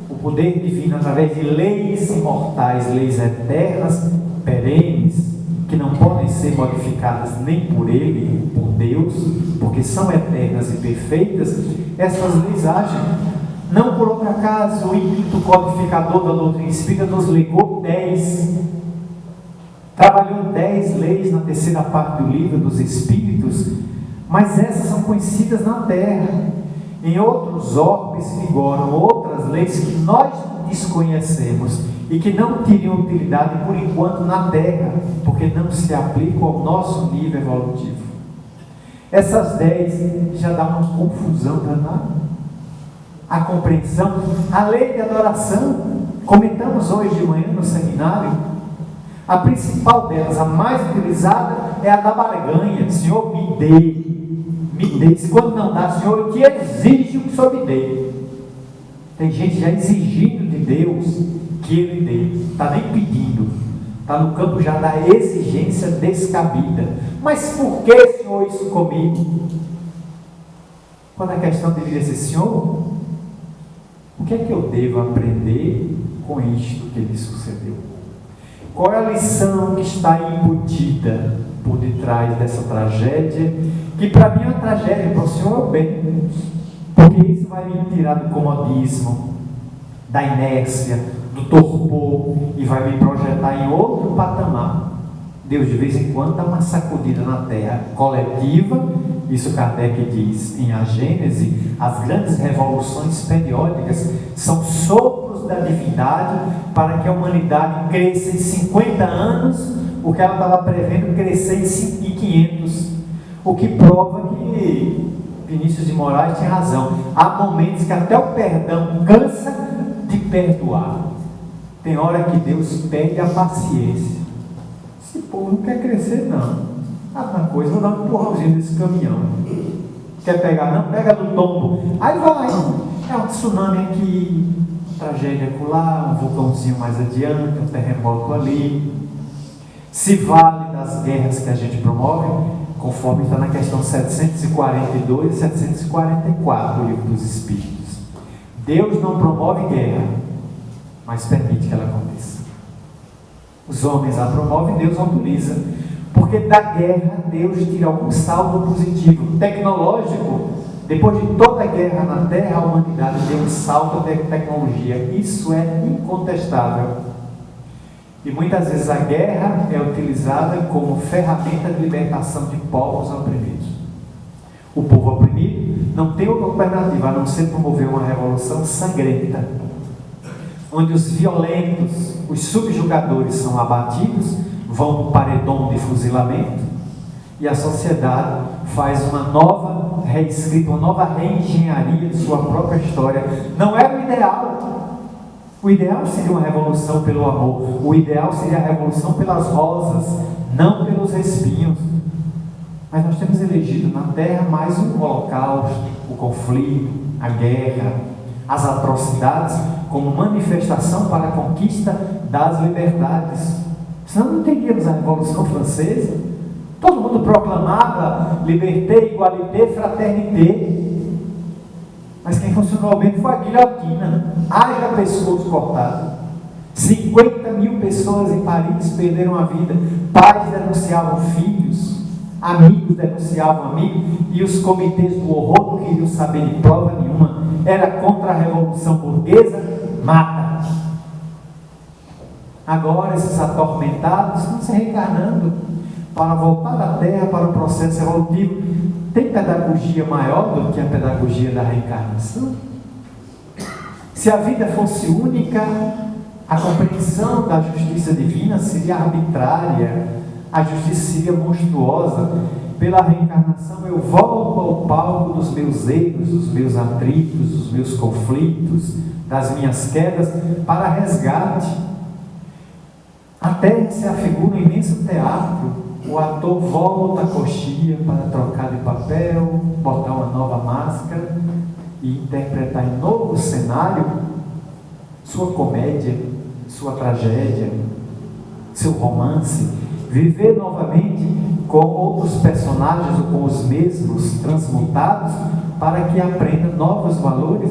o poder divino, através de leis imortais, leis eternas, perenes, que não podem ser modificadas nem por ele, por Deus, porque são eternas e perfeitas, essas leis agem. Não por outro acaso, o ímpeto codificador da doutrina espírita nos legou 10. Trabalhou 10 leis na terceira parte do livro dos Espíritos, mas essas são conhecidas na Terra. Em outros orbes vigoram outras leis que nós desconhecemos e que não teriam utilidade por enquanto na Terra, porque não se aplicam ao nosso nível evolutivo. Essas 10 já dá uma confusão danada. A compreensão, a lei de adoração, comentamos hoje de manhã no seminário, a principal delas, a mais utilizada, é a da barganha. Senhor, me dê. Se quando não dá, Senhor, eu te exijo que o Senhor me dê. Tem gente já exigindo de Deus que Ele dê, está nem pedindo, está no campo já da exigência descabida. Mas por que, Senhor, isso comigo? Quando a questão deveria ser: Senhor, o que é que eu devo aprender com isto que me sucedeu? Qual é a lição que está embutida por detrás dessa tragédia, que para mim é uma tragédia, para o Senhor é o bem, porque isso vai me tirar do comodismo, da inércia, do torpor, e vai me projetar em outro patamar. Deus de vez em quando dá uma sacudida na terra coletiva. Isso Kardec diz em A Gênese: as grandes revoluções periódicas são sopros da divindade para que a humanidade cresça em 50 anos o que ela estava prevendo crescer em 500, o que prova que Vinícius de Moraes tinha razão. Há momentos que até o perdão cansa de perdoar. Tem hora que Deus pede a paciência. Esse povo não quer crescer, não. Uma coisa, vou dar um empurrãozinho desse caminhão. Quer pegar? Não, pega do tombo. Aí vai. É um tsunami aqui, tragédia acolá, um vulcãozinho mais adiante, um terremoto ali. Se vale das guerras que a gente promove, conforme está na questão 742 e 744 do Livro dos Espíritos. Deus não promove guerra, mas permite que ela aconteça. Os homens a promovem, Deus autoriza. Porque da guerra Deus tira algum saldo positivo, tecnológico. Depois de toda a guerra na Terra, a humanidade deu um salto de tecnologia. Isso é incontestável. E muitas vezes a guerra é utilizada como ferramenta de libertação de povos oprimidos. O povo oprimido não tem outra alternativa a não ser promover uma revolução sangrenta, onde os violentos, os subjugadores são abatidos, vão para o paredão de fuzilamento, e a sociedade faz uma nova reescrita, uma nova reengenharia de sua própria história. Não é o ideal. O ideal seria uma revolução pelo amor. O ideal seria a revolução pelas rosas, não pelos espinhos. Mas nós temos elegido na Terra mais um holocausto, o conflito, a guerra, as atrocidades como manifestação para a conquista das liberdades. Senão não teríamos a Revolução Francesa. Todo mundo proclamava liberté, igualité, fraternité. Mas quem funcionou bem foi a guilhotina. Haja pescoço cortado. 50 mil pessoas em Paris perderam a vida. Pais denunciavam filhos, amigos denunciavam amigos, e os comitês do horror não queriam saber de prova nenhuma. Era contra a Revolução Burguesa, mata. Agora esses atormentados estão se reencarnando para voltar da Terra para o processo evolutivo. Tem pedagogia maior do que a pedagogia da reencarnação? Se a vida fosse única, a compreensão da justiça divina seria arbitrária, a justiça seria monstruosa. Pela reencarnação eu volto ao palco dos meus erros, dos meus atritos, dos meus conflitos, das minhas quedas, para resgate. A Terra se afigura um imenso teatro. O ator volta a coxia para trocar de papel, botar uma nova máscara e interpretar em novo cenário sua comédia, sua tragédia, seu romance, viver novamente com outros personagens ou com os mesmos transmutados para que aprenda novos valores.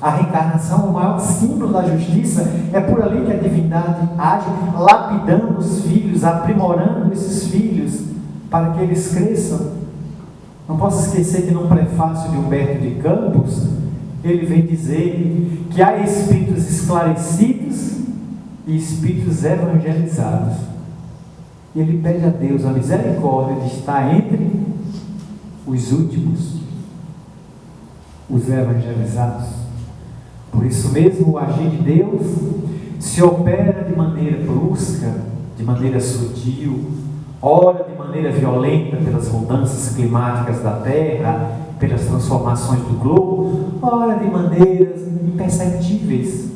A reencarnação, o maior símbolo da justiça, é por ali que a divindade age, lapidando os filhos, aprimorando esses filhos para que eles cresçam. Não posso esquecer que no prefácio de Humberto de Campos, ele vem dizer que há espíritos esclarecidos e espíritos evangelizados. E ele pede a Deus a misericórdia de estar entre os últimos, os evangelizados. Por isso mesmo, o agir de Deus se opera de maneira brusca, de maneira sutil, ora de maneira violenta pelas mudanças climáticas da Terra, pelas transformações do globo, ora de maneiras imperceptíveis,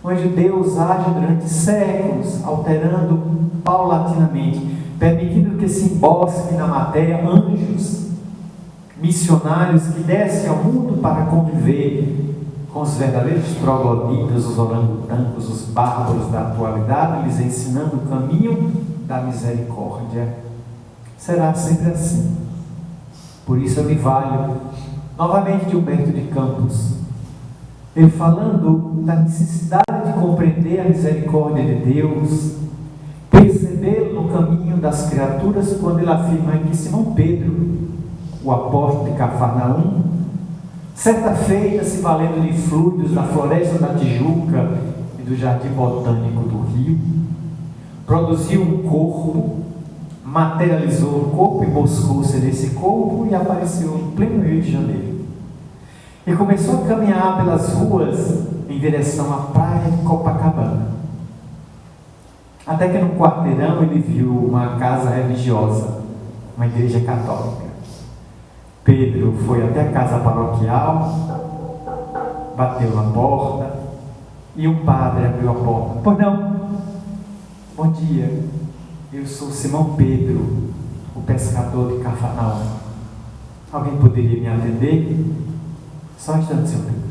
onde Deus age durante séculos, alterando paulatinamente, permitindo que se embosquem na matéria anjos, missionários que descem ao mundo para conviver com os verdadeiros trogloditas, os orangotangos, os bárbaros da atualidade, lhes ensinando o caminho da misericórdia. Será sempre assim. Por isso eu me valho novamente de Humberto de Campos, ele falando da necessidade de compreender a misericórdia de Deus, percebê-lo no caminho das criaturas, quando ele afirma que Simão Pedro, o apóstolo de Cafarnaum, certa feita, se valendo de fluidos da floresta da Tijuca e do jardim botânico do Rio, produziu um corpo, materializou o corpo e buscou-se desse corpo e apareceu em pleno Rio de Janeiro. E começou a caminhar pelas ruas em direção à praia de Copacabana. Até que no quarteirão ele viu uma casa religiosa, uma igreja católica. Pedro foi até a casa paroquial, bateu na porta e um padre abriu a porta. Pois não? Bom dia, eu sou Simão Pedro, o pescador de Cafarnaum. Alguém poderia me atender? Só um instante, senhor Pedro.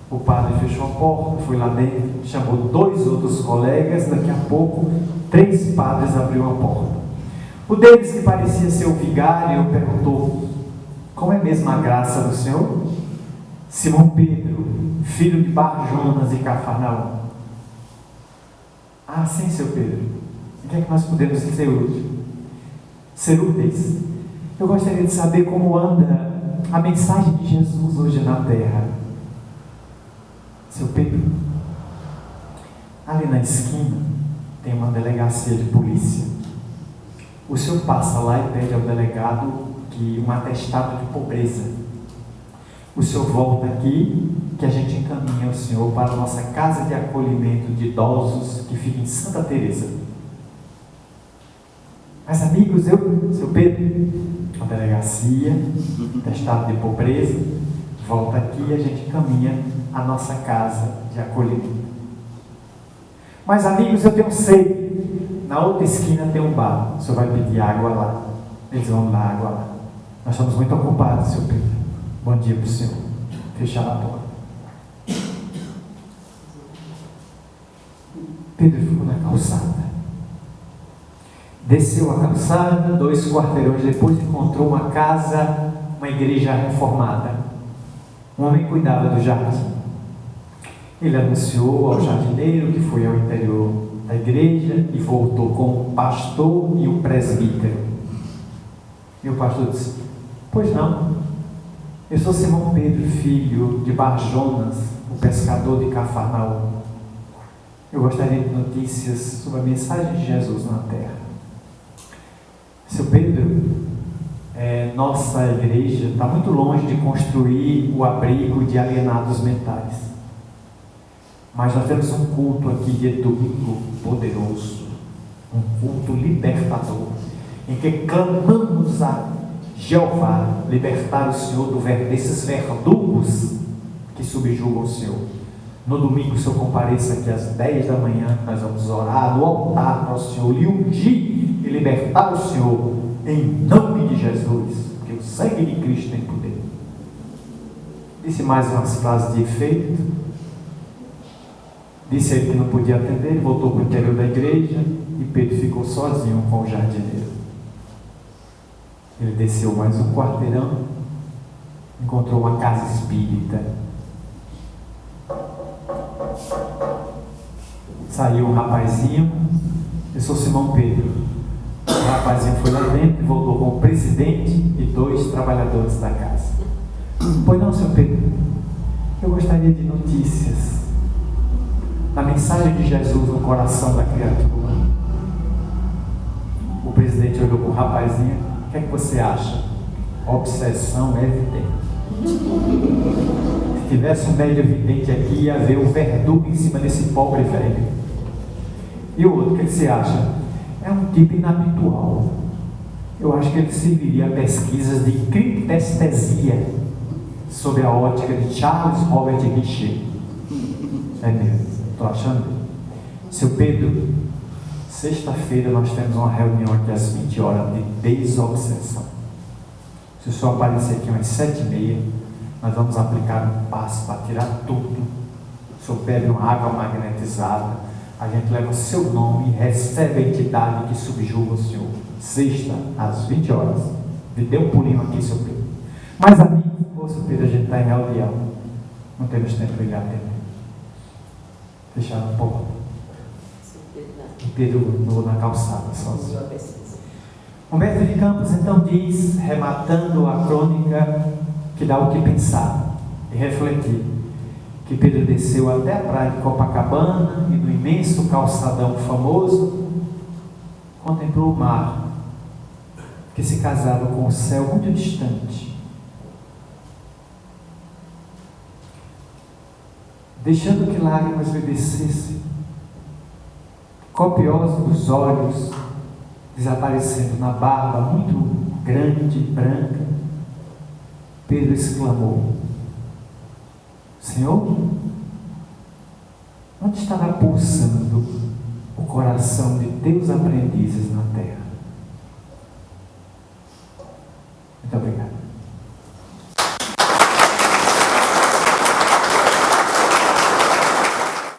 O padre fechou a porta, foi lá dentro, chamou 2 outros colegas. Daqui a pouco, 3 padres abriram a porta. O deles, que parecia ser o vigário, perguntou: como é mesmo a graça do Senhor? Simão Pedro, filho de Bar-Jonas e Cafarnaum. Ah, sim, seu Pedro. O que é que nós podemos ser úteis? Eu gostaria de saber como anda a mensagem de Jesus hoje na terra. Seu Pedro, ali na esquina tem uma delegacia de polícia. O senhor passa lá e pede ao delegado um atestado de pobreza. O senhor volta aqui, que a gente encaminha o senhor para a nossa casa de acolhimento de idosos, que fica em Santa Teresa. Mas amigos, seu Pedro, a delegacia, atestado de pobreza, volta aqui e a gente encaminha a nossa casa de acolhimento. Mas amigos, eu tenho sede. Na outra esquina tem um bar, o senhor vai pedir água lá. Eles vão dar água lá. Nós estamos muito ocupados, seu Pedro. Bom dia para o senhor. Fechar a porta. Pedro ficou na calçada. Desceu a calçada, 2 quarteirões depois encontrou uma casa, uma igreja reformada. Um homem cuidava do jardim. Ele anunciou ao jardineiro que foi ao interior da igreja e voltou com um pastor e um presbítero. E o pastor disse: pois não, eu sou Simão Pedro, filho de Bar-Jonas, o pescador de Cafarnaum. Eu gostaria de notícias sobre a mensagem de Jesus na terra. Seu Pedro, nossa igreja está muito longe de construir o abrigo de alienados mentais. Mas nós temos um culto aqui de domingo poderoso, um culto libertador, em que clamamos a Jeová libertar o Senhor desses verdugos que subjugam o Senhor. No domingo o Senhor compareça aqui às 10 da manhã, nós vamos orar no altar para o Senhor lhe ungir e libertar o Senhor em nome de Jesus, porque o sangue de Cristo tem poder. Disse mais umas frases de efeito. Disse ele que não podia atender, voltou para o interior da igreja e Pedro ficou sozinho com o jardineiro. Ele desceu mais um quarteirão, encontrou uma casa espírita. Saiu um rapazinho, eu sou Simão Pedro. O rapazinho foi lá dentro e voltou com o presidente e 2 trabalhadores da casa. Pois não, seu Pedro, eu gostaria de notícias da mensagem de Jesus no coração da criatura. O presidente olhou para o rapazinho: o que é que você acha? Obsessão evidente. Se tivesse um médio evidente aqui, ia ver o verdugo em cima desse pobre velho. E o outro, o que você acha? É um tipo inabitual. Eu acho que ele serviria a pesquisas de criptestesia sob a ótica de Charles Robert Richer. É mesmo, estou achando. Seu Pedro, sexta-feira nós temos uma reunião aqui às 20 horas de desobsessão. Se o senhor aparecer aqui umas 7h30, nós vamos aplicar um passo para tirar tudo. O senhor bebe uma água magnetizada, a gente leva o seu nome e recebe a entidade que subjuga o senhor. Sexta, às 20 horas. Me dê um pulinho aqui, seu Pedro. Mas, amigo, seu Pedro, a gente está em reunião. Não temos tempo de ligar tempo. Fecharam a porta. E Pedro continuou na calçada, sozinho. Humberto de Campos então diz, rematando a crônica, que dá o que pensar e refletir, que Pedro desceu até a praia de Copacabana e no imenso calçadão famoso contemplou o mar, que se casava com o céu muito distante, deixando que lágrimas lhe descessem, copiosos dos olhos, desaparecendo na barba muito grande e branca. Pedro exclamou: Senhor, onde estará pulsando o coração de teus aprendizes na terra?